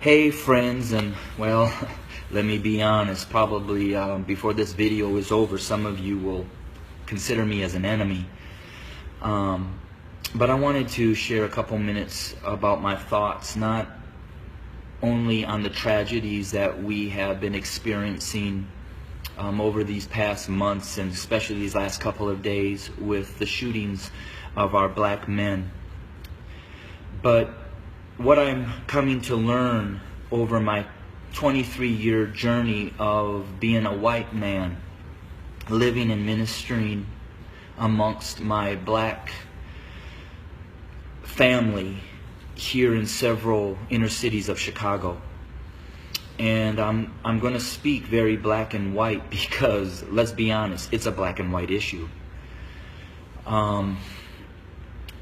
Hey friends, and well, let me be honest, probably before this video is over, some of you will consider me as an enemy. But I wanted to share a couple minutes about my thoughts, not only on the tragedies that we have been experiencing over these past months, and especially these last couple of days with the shootings of our black men, but what I'm coming to learn over my 23-year journey of being a white man, living and ministering amongst my black family here in several inner cities of Chicago. And I'm going to speak very black and white because, let's be honest, it's a black and white issue.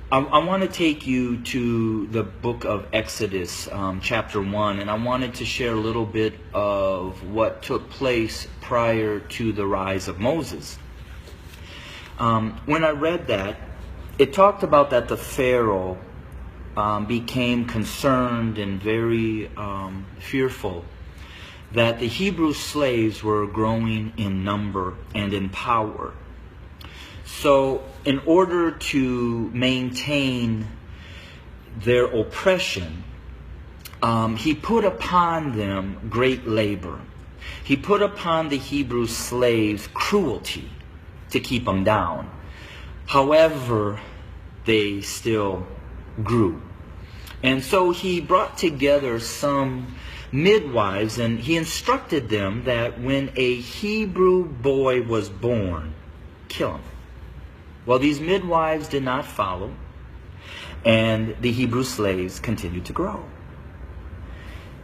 I want to take you to the book of Exodus, chapter 1, and I wanted to share a little bit of what took place prior to the rise of Moses. When I read that, it talked about that the Pharaoh became concerned and very fearful that the Hebrew slaves were growing in number and in power. So in order to maintain their oppression, he put upon them great labor. He put upon the Hebrew slaves cruelty to keep them down. However, they still grew. And so he brought together some midwives, and he instructed them that when a Hebrew boy was born, kill him. Well, these midwives did not follow, and the Hebrew slaves continued to grow.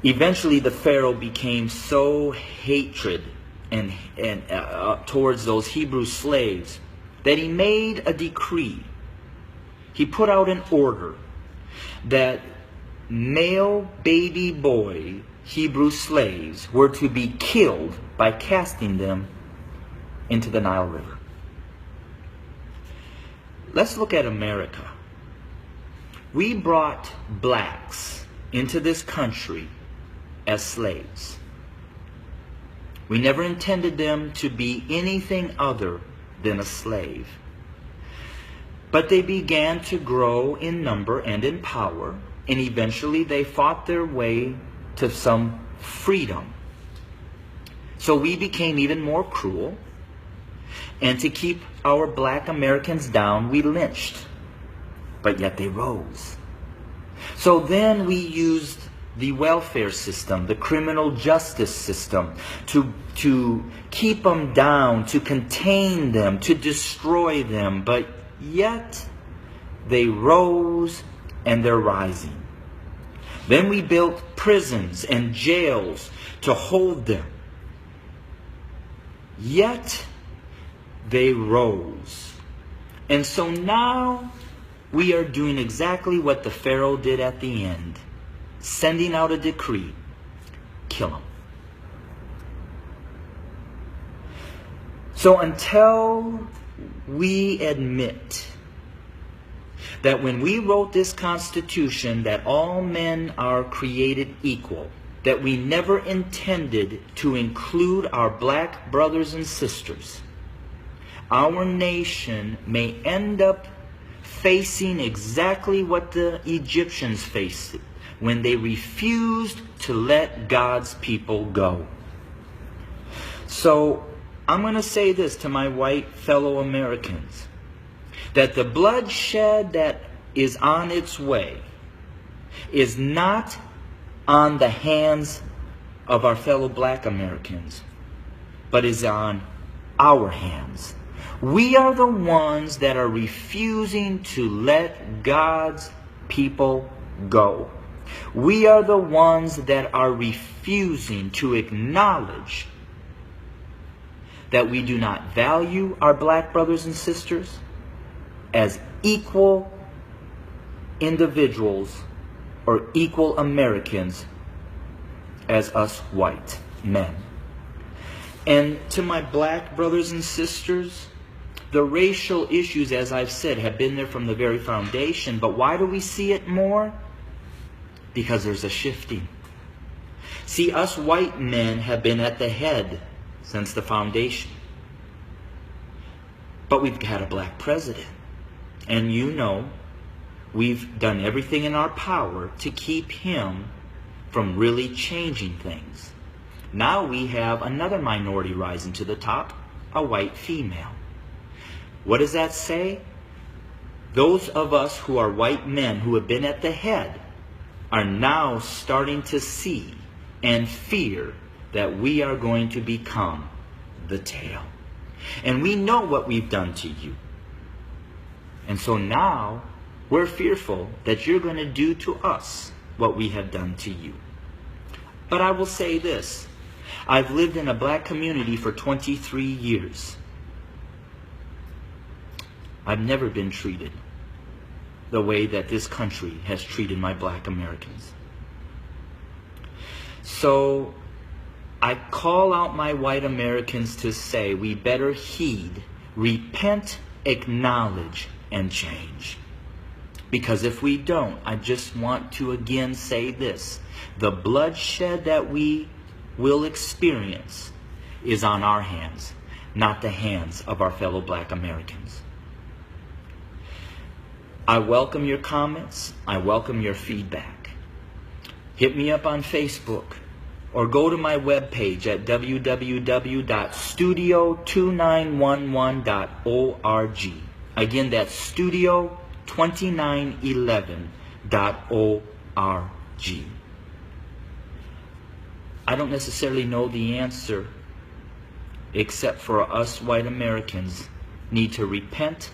Eventually, the Pharaoh became so hatred and towards those Hebrew slaves that he made a decree. He put out an order that male baby boy Hebrew slaves were to be killed by casting them into the Nile River. Let's look at America. We brought blacks into this country as slaves. We never intended them to be anything other than a slave. But they began to grow in number and in power, and eventually they fought their way to some freedom. So we became even more cruel. And to keep our black Americans down, we lynched. But yet they rose. So then we used the welfare system, the criminal justice system, to keep them down, to contain them, to destroy them. But yet they rose, and they're rising. Then we built prisons and jails to hold them. Yet they rose. And so now we are doing exactly what the Pharaoh did at the end, sending out a decree: kill them. So until we admit that when we wrote this Constitution that all men are created equal, that we never intended to include our black brothers and sisters, our nation may end up facing exactly what the Egyptians faced when they refused to let God's people go. So I'm going to say this to my white fellow Americans, that the bloodshed that is on its way is not on the hands of our fellow black Americans, but is on our hands. We are the ones that are refusing to let God's people go. We are the ones that are refusing to acknowledge that we do not value our black brothers and sisters as equal individuals or equal Americans as us white men. And to my black brothers and sisters, the racial issues, as I've said, have been there from the very foundation. But why do we see it more? Because there's a shifting. See, us white men have been at the head since the foundation. But we've had a black president. And you know, we've done everything in our power to keep him from really changing things. Now we have another minority rising to the top, a white female. What does that say? Those of us who are white men who have been at the head are now starting to see and fear that we are going to become the tail. And we know what we've done to you. And so now we're fearful that you're going to do to us what we have done to you. But I will say this. I've lived in a black community for 23 years. I've never been treated the way that this country has treated my black Americans. So I call out my white Americans to say we better heed, repent, acknowledge, and change. Because if we don't, I just want to again say this. The bloodshed that we will experience is on our hands, not the hands of our fellow black Americans. I welcome your comments. I welcome your feedback. Hit me up on Facebook or go to my webpage at www.studio2911.org. Again, that's studio2911.org. I don't necessarily know the answer, except for us white Americans need to repent,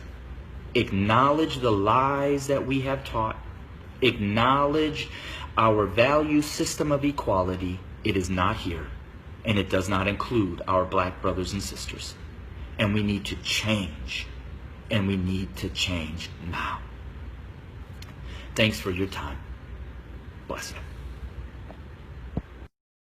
acknowledge the lies that we have taught, acknowledge our value system of equality. It is not here, and it does not include our black brothers and sisters. And we need to change, and we need to change now. Thanks for your time. Bless you.